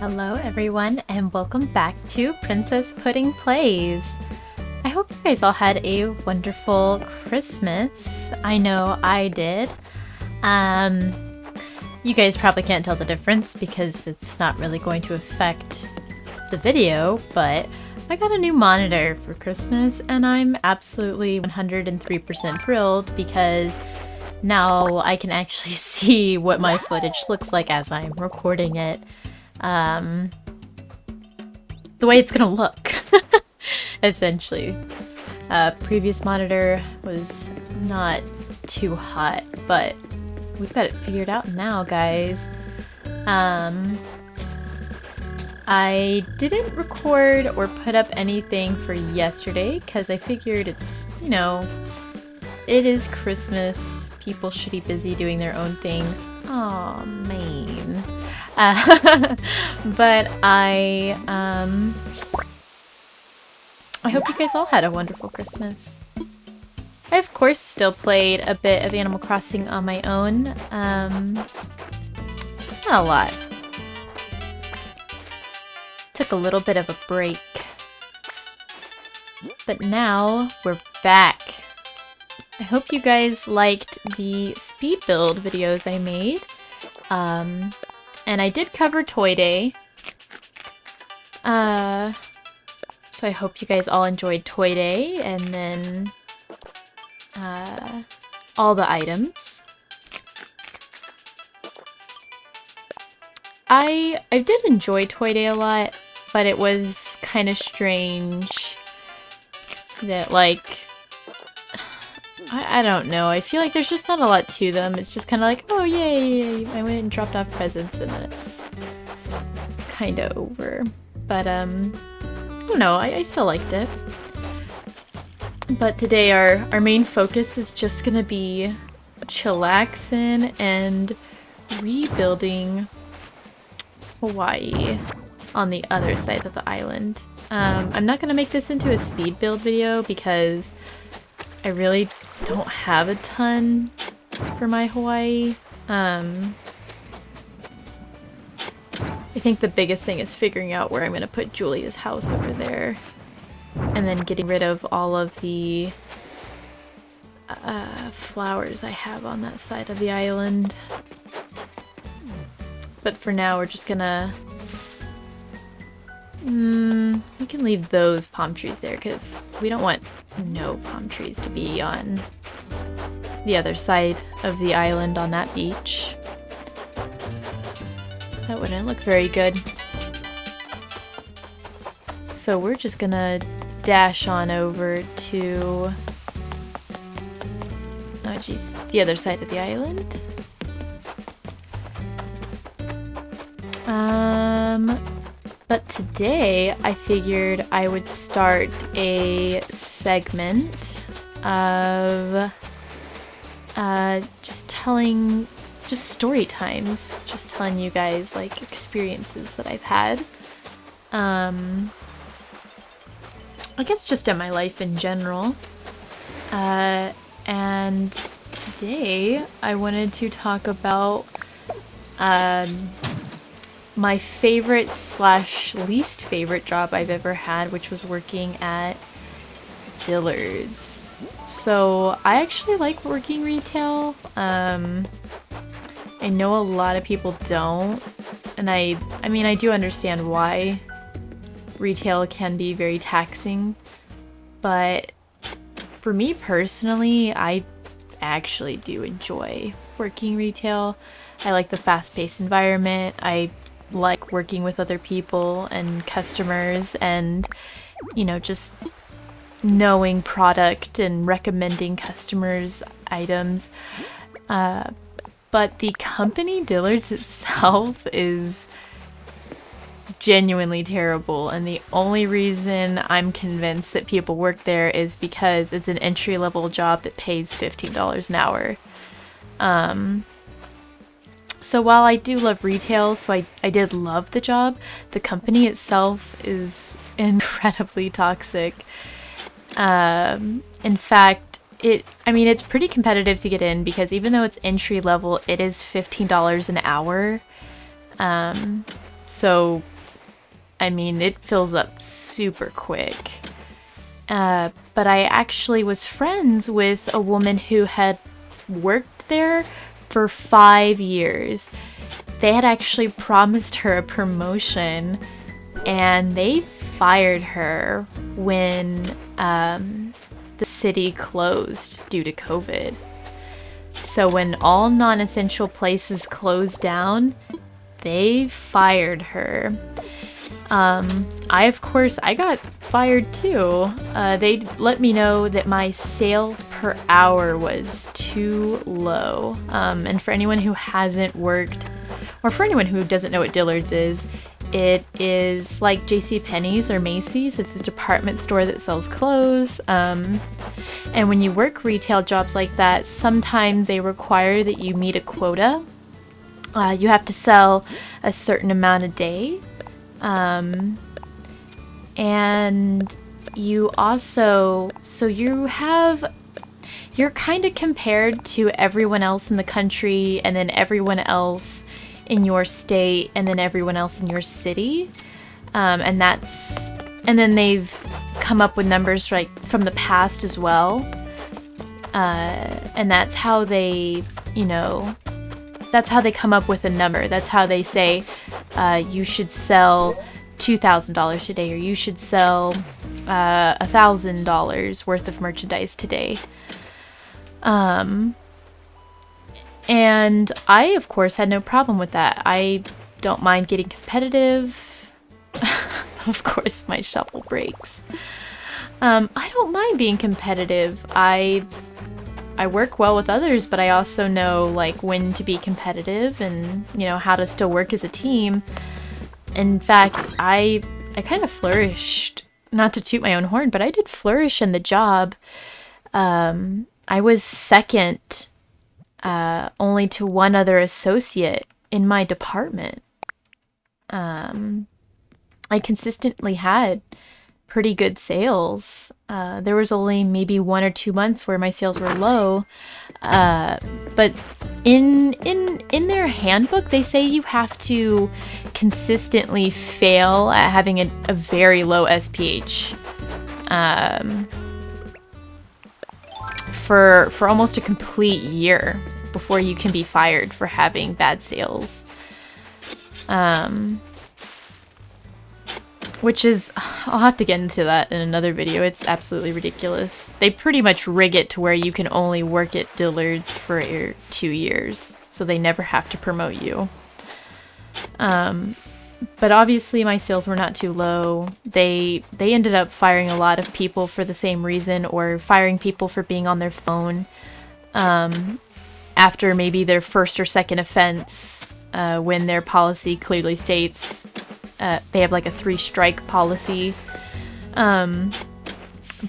Hello everyone and welcome back to Princess Pudding Plays. I hope you guys all had a wonderful Christmas. I know I did. You guys probably can't tell the difference because it's not really going to affect the video, but I got a new monitor for Christmas and I'm absolutely 103% thrilled because now I can actually see what my footage looks like as I'm recording it. The way it's gonna look, essentially. Previous monitor was not too hot, but we've got it figured out now, guys. I didn't record or put up anything for yesterday because I figured it's, you know, it is Christmas. People should be busy doing their own things. Aw, man. But I hope you guys all had a wonderful Christmas. I, of course, still played a bit of Animal Crossing on my own. Just not a lot. Took a little bit of a break. But now we're back. I hope you guys liked the speed build videos I made. And I did cover Toy Day. So I hope you guys all enjoyed Toy Day and then all the items. I did enjoy Toy Day a lot, but it was kind of strange that, like, I don't know. I feel like there's just not a lot to them. It's just kind of like, oh yay, I went and dropped off presents and then it's kind of over. But I don't know, I still liked it. But today our main focus is just gonna be chillaxing and rebuilding Hawaii on the other side of the island. I'm not gonna make this into a speed build video because I really don't have a ton for my Hawaii. I think the biggest thing is figuring out where I'm going to put Julia's house over there. And then getting rid of all of the flowers I have on that side of the island. But for now we're just gonna... we can leave those palm trees there because we don't want no palm trees to be on the other side of the island on that beach. That wouldn't look very good. So we're just gonna dash on over to, oh geez, the other side of the island. But today I figured I would start a segment of just story times, just telling you guys like experiences that I've had. I guess just in my life in general. And today I wanted to talk about my favorite / least favorite job I've ever had, which was working at Dillards. So I actually like working retail. I know a lot of people don't, and I mean I do understand why. Retail can be very taxing, but for me personally, I actually do enjoy working retail. I like the fast-paced environment. I like working with other people and customers and, you know, just knowing product and recommending customers items. But the company Dillards itself is genuinely terrible, and the only reason I'm convinced that people work there is because it's an entry-level job that pays $15 an hour. So while I do love retail, so I did love the job, the company itself is incredibly toxic. In fact, it's pretty competitive to get in because even though it's entry level, it is $15 an hour. So I mean, it fills up super quick. But I actually was friends with a woman who had worked there for 5 years. They had actually promised her a promotion, and they fired her when the city closed due to COVID. So when all non-essential places closed down, they fired her. I got fired too. They let me know that my sales per hour was too low. And for anyone who hasn't worked, or for anyone who doesn't know what Dillards is, it is like JCPenney's or Macy's. It's a department store that sells clothes. And when you work retail jobs like that, sometimes they require that you meet a quota. You have to sell a certain amount a day. And you also, you're kind of compared to everyone else in the country, and then everyone else in your state, and then everyone else in your city. And then they've come up with numbers like from the past as well. And that's how they, that's how they come up with a number. That's how they say, you should sell $2,000 today, or you should sell $1,000 worth of merchandise today. And I, of course, had no problem with that. I don't mind getting competitive. Of course, my shovel breaks. I don't mind being competitive. I work well with others, but I also know like when to be competitive and how to still work as a team. In fact, I kind of flourished, not to toot my own horn, but I did flourish in the job. I was second only to one other associate in my department. I consistently had pretty good sales. There was only maybe 1 or 2 months where my sales were low. But in their handbook, they say you have to consistently fail at having a very low SPH for almost a complete year before you can be fired for having bad sales. Which is, I'll have to get into that in another video. It's absolutely ridiculous. They pretty much rig it to where you can only work at Dillard's for 2 years, so they never have to promote you. But obviously my sales were not too low. They ended up firing a lot of people for the same reason, or firing people for being on their phone after maybe their first or second offense, when their policy clearly states they have like a 3-strike policy. But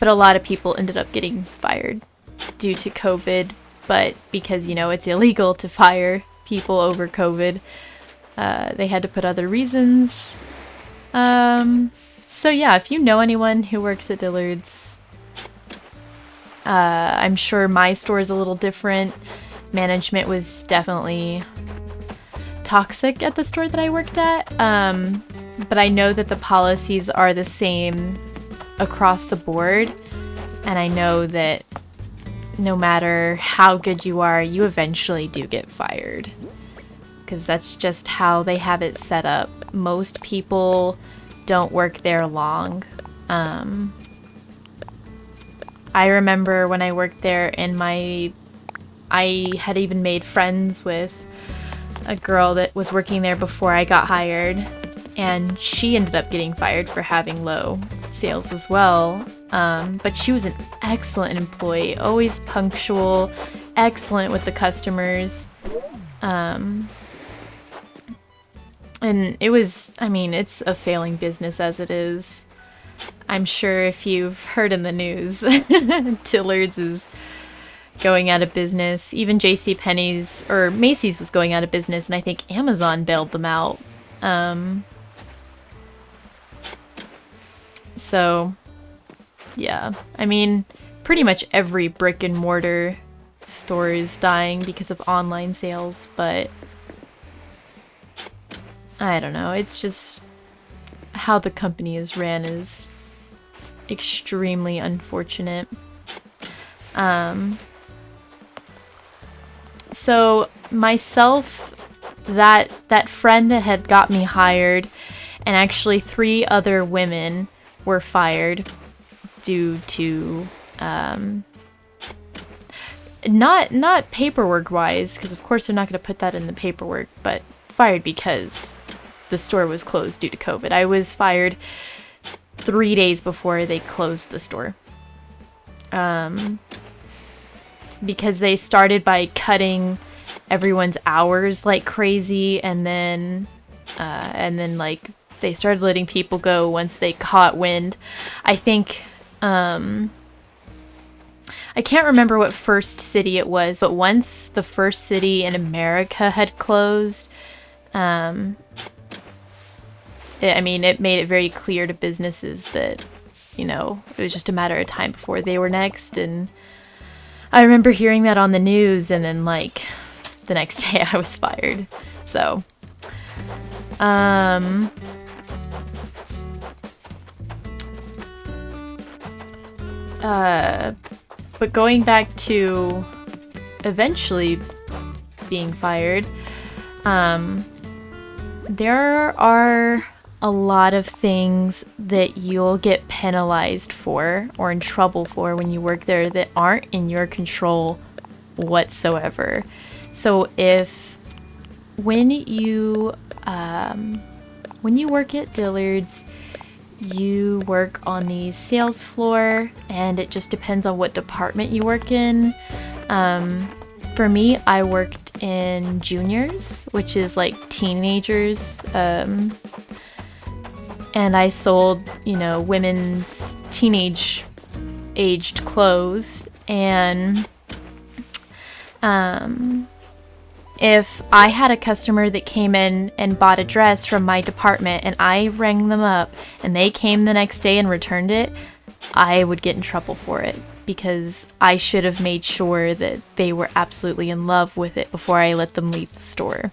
a lot of people ended up getting fired due to COVID, but because, it's illegal to fire people over COVID, they had to put other reasons. So yeah, if you know anyone who works at Dillard's, I'm sure my store is a little different. Management was definitely toxic at the store that I worked at. But I know that the policies are the same across the board, and I know that no matter how good you are, you eventually do get fired, because that's just how they have it set up. Most people don't work there long. I remember when I worked there, and I had even made friends with a girl that was working there before I got hired. And she ended up getting fired for having low sales as well. But she was an excellent employee, always punctual, excellent with the customers. And it was, it's a failing business as it is. I'm sure if you've heard in the news, Dillard's is going out of business. Even JCPenney's or Macy's was going out of business, and I think Amazon bailed them out. So, yeah. Pretty much every brick and mortar store is dying because of online sales, but I don't know. It's just, how the company is ran is extremely unfortunate. So myself, that friend that had got me hired, and actually 3 other women were fired due to not paperwork wise, because of course they're not going to put that in the paperwork, but fired because the store was closed due to COVID. I was fired 3 days before they closed the store. Because they started by cutting everyone's hours like crazy, and then like they started letting people go once they caught wind. I think I can't remember what first city it was, but once the first city in America had closed, it made it very clear to businesses that, it was just a matter of time before they were next. And I remember hearing that on the news, and then like the next day I was fired. So, but going back to eventually being fired, there are a lot of things that you'll get penalized for or in trouble for when you work there that aren't in your control whatsoever. So when you work at Dillards, you work on the sales floor, and it just depends on what department you work in. For me, I worked in juniors, which is like teenagers, and I sold, women's teenage aged clothes. And if I had a customer that came in and bought a dress from my department and I rang them up and they came the next day and returned it, I would get in trouble for it, because I should have made sure that they were absolutely in love with it before I let them leave the store.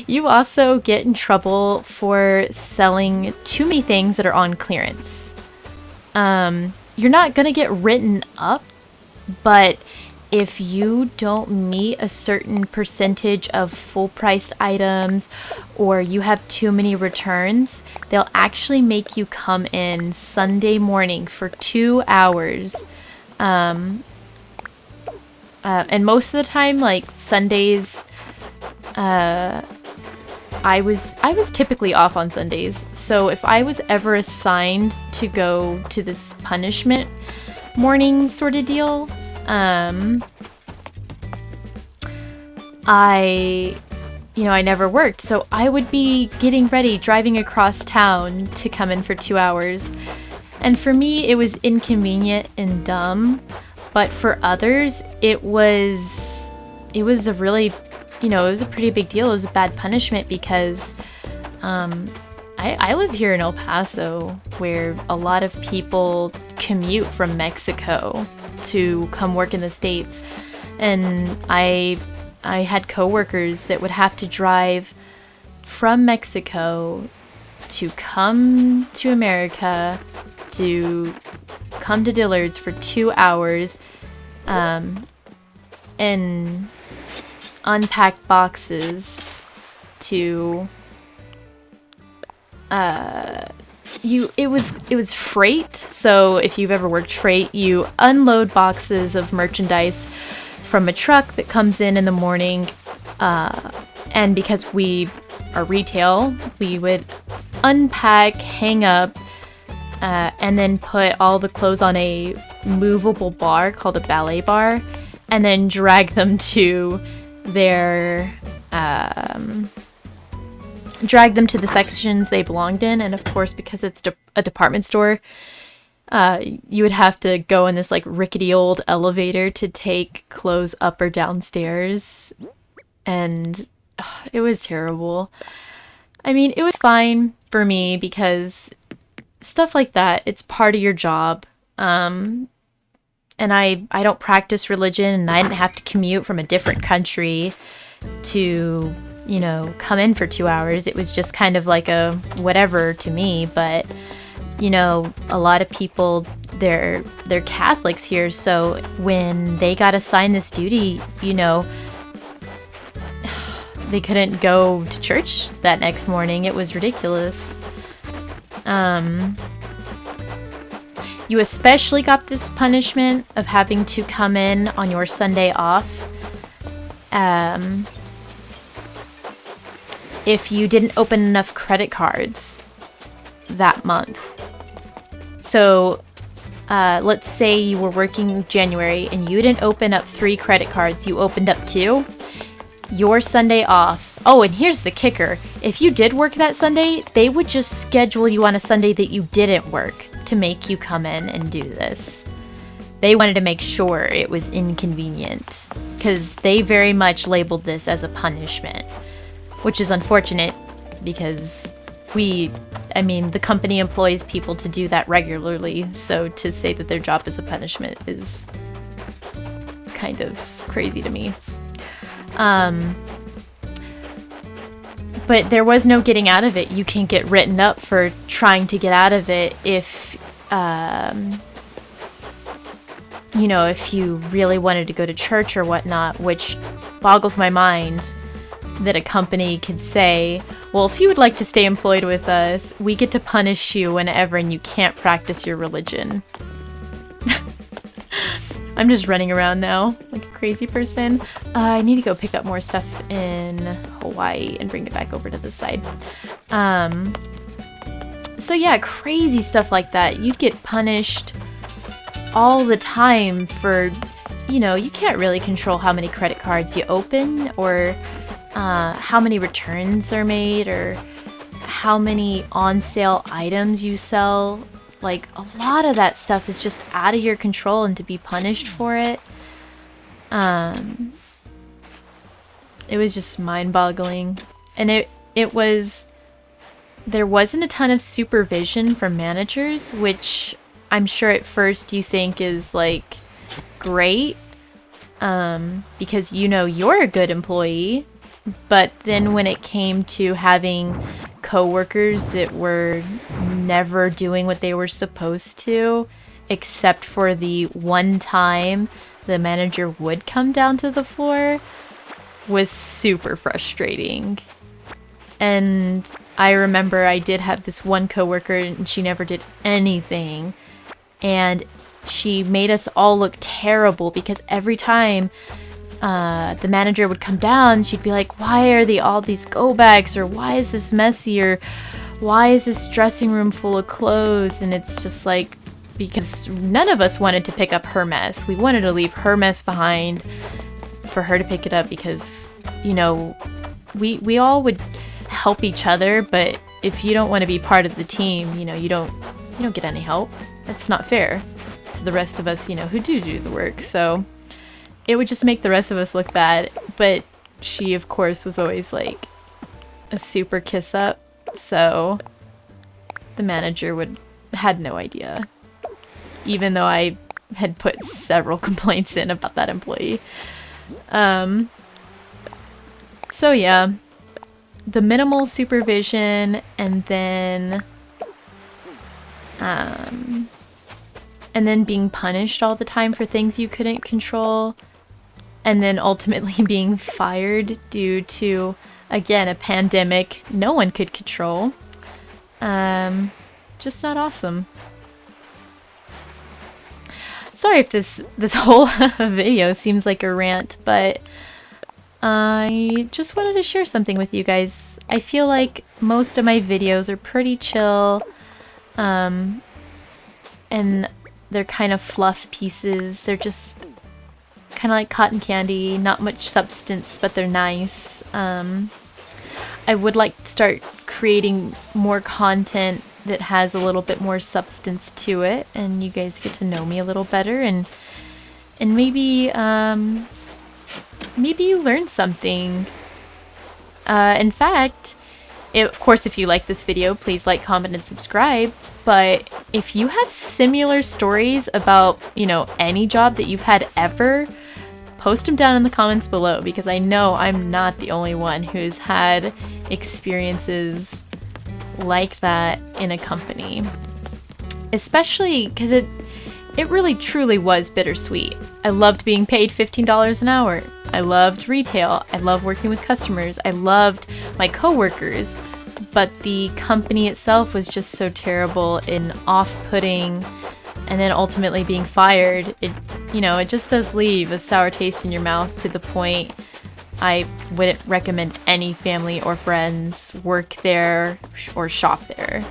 You also get in trouble for selling too many things that are on clearance. You're not gonna get written up, but if you don't meet a certain percentage of full-priced items, or you have too many returns, they'll actually make you come in Sunday morning for 2 hours. And most of the time, like Sundays, I was typically off on Sundays. So if I was ever assigned to go to this punishment morning sort of deal, I never worked. So I would be getting ready, driving across town to come in for 2 hours. And for me, it was inconvenient and dumb. But for others, it was a really, it was a pretty big deal. It was a bad punishment because I live here in El Paso, where a lot of people commute from Mexico to come work in the States. And I had coworkers that would have to drive from Mexico to come to America, to come to Dillard's for 2 hours, and unpack boxes to it was freight. So if you've ever worked freight, you unload boxes of merchandise from a truck that comes in the morning, and because we are retail, we would unpack, hang up, and then put all the clothes on a movable bar called a ballet bar, and then drag them to the sections they belonged in. And of course, because it's a department store, you would have to go in this like rickety old elevator to take clothes up or downstairs, and it was terrible. I mean, it was fine for me because stuff like that, it's part of your job. And I don't practice religion, and I didn't have to commute from a different country to, you know, come in for 2 hours. It was just kind of like a whatever to me, but you know, a lot of people, they're Catholics here, so when they got assigned this duty, you know, they couldn't go to church that next morning. It was ridiculous. You especially got this punishment of having to come in on your Sunday off if you didn't open enough credit cards that month. So let's say you were working January and you didn't open up 3 credit cards, you opened up 2. Your Sunday off. Oh, and here's the kicker. If you did work that Sunday, they would just schedule you on a Sunday that you didn't work to make you come in and do this. They wanted to make sure it was inconvenient because they very much labeled this as a punishment, which is unfortunate because the company employs people to do that regularly, so to say that their job is a punishment is kind of crazy to me. But there was no getting out of it. You can get written up for trying to get out of it if, you know, if you really wanted to go to church or whatnot, which boggles my mind that a company could say, well, if you would like to stay employed with us, we get to punish you whenever and you can't practice your religion. I'm just running around now like a crazy person. I need to go pick up more stuff in Hawaii and bring it back over to this side. So yeah, crazy stuff like that. You'd get punished all the time for, you know, you can't really control how many credit cards you open or how many returns are made or how many on-sale items you sell. Like, a lot of that stuff is just out of your control, and to be punished for it, it was just mind-boggling. And there wasn't a ton of supervision from managers, which I'm sure at first you think is, like, great, because you know you're a good employee. But then when it came to having coworkers that were never doing what they were supposed to, except for the one time the manager would come down to the floor, was super frustrating. And I remember I did have this one coworker and she never did anything. And she made us all look terrible because every time the manager would come down, she'd be like, why are all these go bags, or why is this messy, or why is this dressing room full of clothes? And it's just like, because none of us wanted to pick up her mess. We wanted to leave her mess behind for her to pick it up because, you know, we all would help each other, but if you don't want to be part of the team, you know, you don't get any help. That's not fair to the rest of us, you know, who do the work. So it would just make the rest of us look bad. But she, of course, was always like a super kiss up. So the manager had no idea, even though I had put several complaints in about that employee. So yeah, the minimal supervision, and then being punished all the time for things you couldn't control, and then ultimately being fired due to, again, a pandemic no one could control. Just not awesome. Sorry if this whole video seems like a rant, but I just wanted to share something with you guys. I feel like most of my videos are pretty chill, and they're kind of fluff pieces. They're just kind of like cotton candy, not much substance, but they're nice. I would like to start creating more content that has a little bit more substance to it, and you guys get to know me a little better, and maybe maybe you learn something. In fact, of course, if you like this video, please like, comment, and subscribe. But if you have similar stories about, you know, any job that you've had ever, post them down in the comments below, because I know I'm not the only one who's had experiences like that in a company. Especially because it really truly was bittersweet. I loved being paid $15 an hour. I loved retail. I loved working with customers. I loved my coworkers. But the company itself was just so terrible and off-putting, and then ultimately being fired. It just does leave a sour taste in your mouth, to the point I wouldn't recommend any family or friends work there or shop there.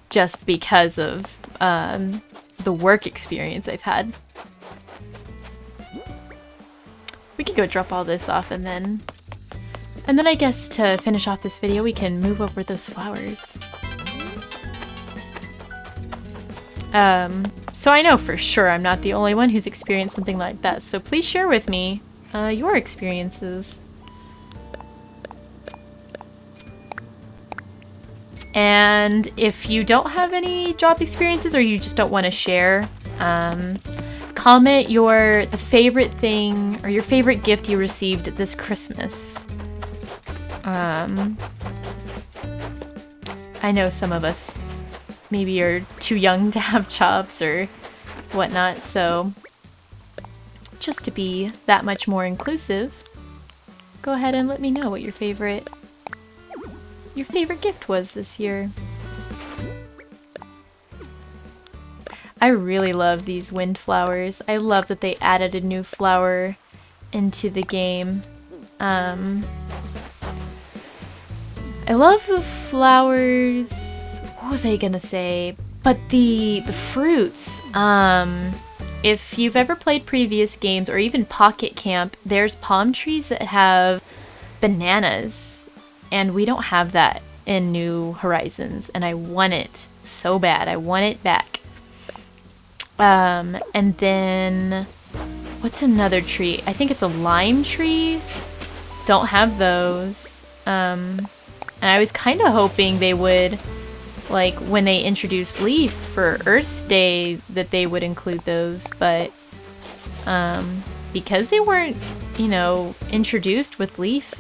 Just because of the work experience I've had. We can go drop all this off, and then I guess to finish off this video we can move over those flowers. So I know for sure I'm not the only one who's experienced something like that, so please share with me your experiences. And if you don't have any job experiences, or you just don't want to share, comment the favorite thing or your favorite gift you received this Christmas. I know some of us maybe are too young to have jobs or whatnot, so just to be that much more inclusive, go ahead and let me know what your favorite gift was this year. I really love these wind flowers. I love that they added a new flower into the game. I love the flowers. What was I gonna say? But the fruits. If you've ever played previous games or even Pocket Camp, there's palm trees that have bananas, and we don't have that in New Horizons, and I want it so bad. I want it back. And then what's another tree? I think it's a lime tree. Don't have those. And I was kind of hoping they would, like, when they introduced Leaf for Earth Day, that they would include those, but because they weren't, introduced with Leaf,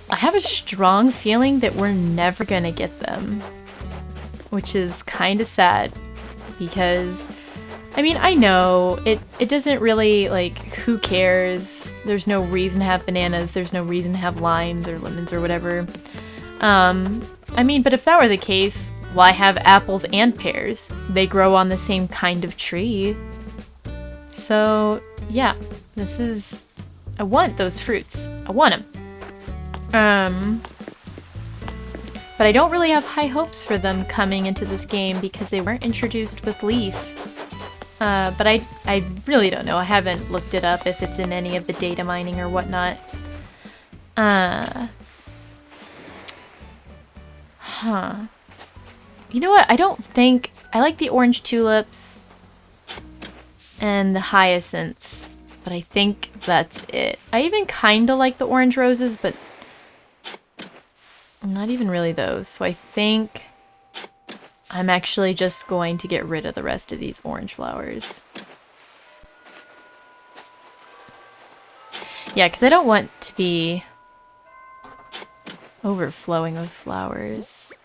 I have a strong feeling that we're never gonna get them, which is kind of sad, because I know it doesn't really, like, who cares? There's no reason to have bananas, there's no reason to have limes or lemons or whatever. But if that were the case, why have apples and pears? They grow on the same kind of tree. So, yeah, I want those fruits. I want them. But I don't really have high hopes for them coming into this game because they weren't introduced with Leaf. But I really don't know. I haven't looked it up if it's in any of the data mining or whatnot. You know what? I don't think... I like the orange tulips and the hyacinths, but I think that's it. I even kind of like the orange roses, but not even really those. So I think I'm actually just going to get rid of the rest of these orange flowers. Yeah, because I don't want to be overflowing with flowers.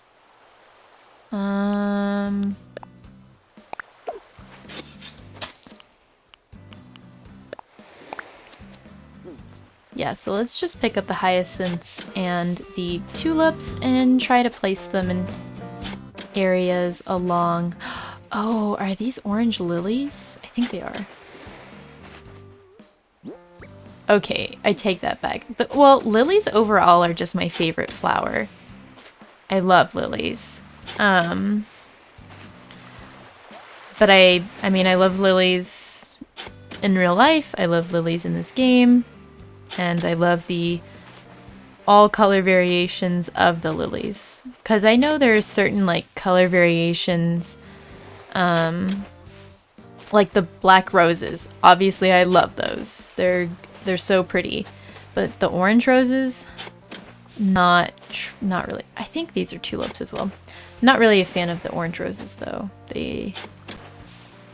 Yeah, so let's just pick up the hyacinths and the tulips and try to place them in areas along... Oh, are these orange lilies? I think they are. Okay, I take that back. Well, lilies overall are just my favorite flower. I love lilies. But I love lilies in real life. I love lilies in this game. And I love the all color variations of the lilies. Because I know there's certain, like, color variations, like the black roses. Obviously, I love those. They're so pretty. But the orange roses, not really. I think these are tulips as well. Not really a fan of the orange roses, though.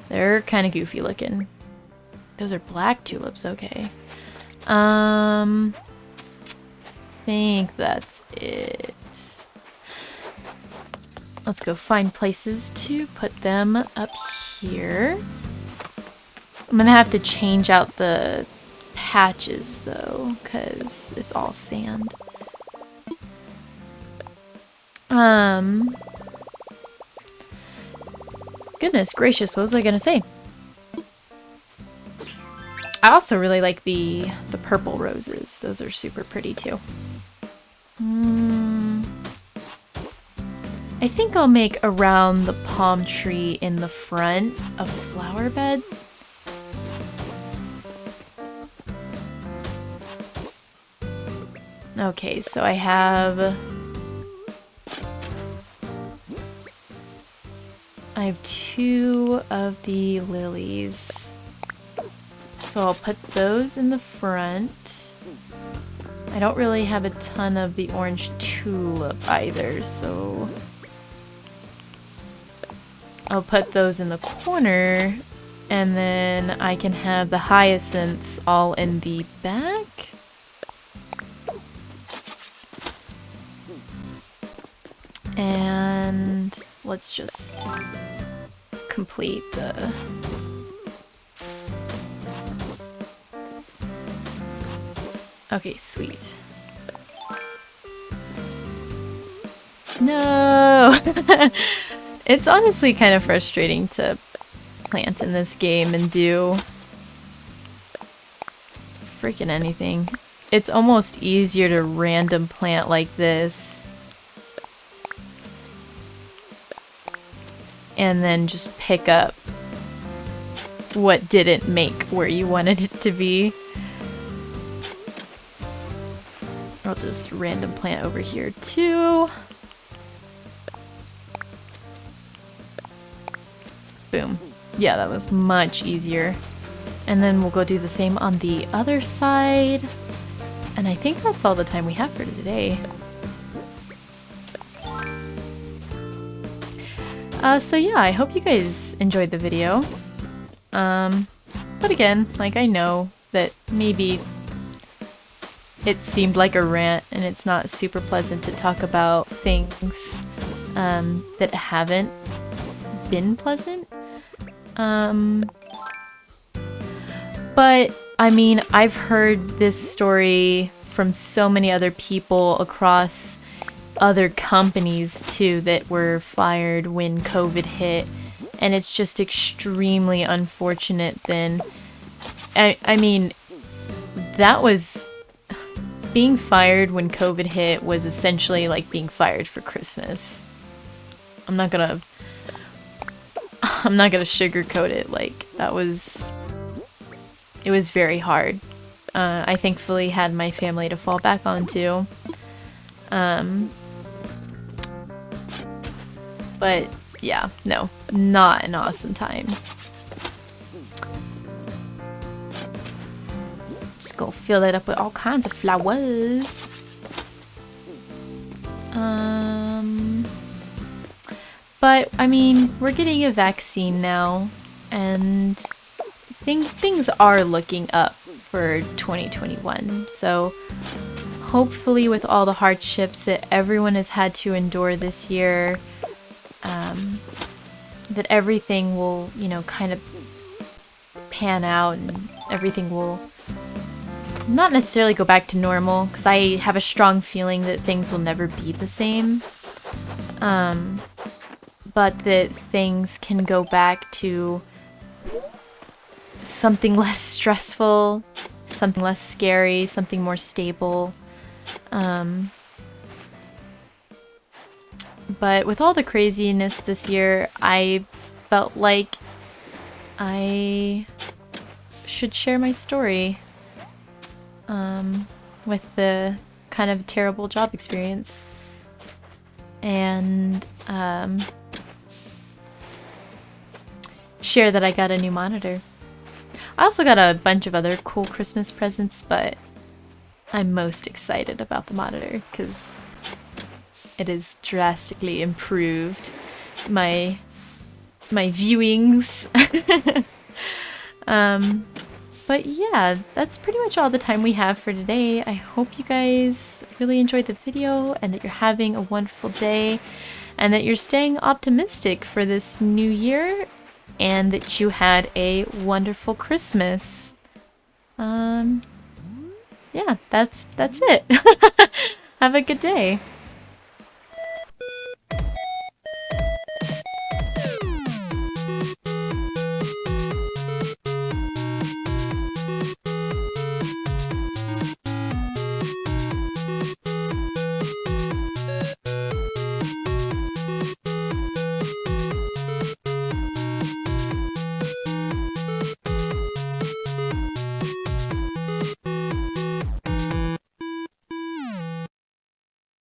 They're kind of goofy looking. Those are black tulips, okay. Think that's it. Let's go find places to put them up here. I'm gonna have to change out the patches though, because it's all sand. Goodness gracious, what was I gonna say? I also really like the purple roses. Those are super pretty too. I think I'll make around the palm tree in the front a flower bed. Okay, so I have 2 of the lilies. So I'll put those in the front. I don't really have a ton of the orange tulip either, so I'll put those in the corner, and then I can have the hyacinths all in the back. And let's just complete the... Okay, sweet. No! It's honestly kind of frustrating to plant in this game and do freaking anything. It's almost easier to random plant like this and then just pick up what didn't make where you wanted it to be. I'll just random plant over here too. Boom. Yeah, that was much easier. And then we'll go do the same on the other side. And I think that's all the time we have for today. So yeah, I hope you guys enjoyed the video. But again, like, I know that maybe it seemed like a rant and it's not super pleasant to talk about things that haven't been pleasant. But I mean, I've heard this story from so many other people across other companies too that were fired when COVID hit, and it's just extremely unfortunate. Then I mean, that was being fired when COVID hit was essentially like being fired for Christmas. I'm not gonna sugarcoat it. Like, it was very hard. I thankfully had my family to fall back onto. But yeah, no, not an awesome time. Just go fill it up with all kinds of flowers. But I mean, we're getting a vaccine now, and things are looking up for 2021. So hopefully, with all the hardships that everyone has had to endure this year, that everything will, you know, kind of pan out and everything will not necessarily go back to normal, because I have a strong feeling that things will never be the same. But that things can go back to something less stressful, something less scary, something more stable. But with all the craziness this year, I felt like I should share my story with the kind of terrible job experience. And share that I got a new monitor. I also got a bunch of other cool Christmas presents, but I'm most excited about the monitor because it has drastically improved my viewings. But yeah, that's pretty much all the time we have for today. I hope you guys really enjoyed the video and that you're having a wonderful day and that you're staying optimistic for this new year and that you had a wonderful Christmas. Yeah, that's it. Have a good day.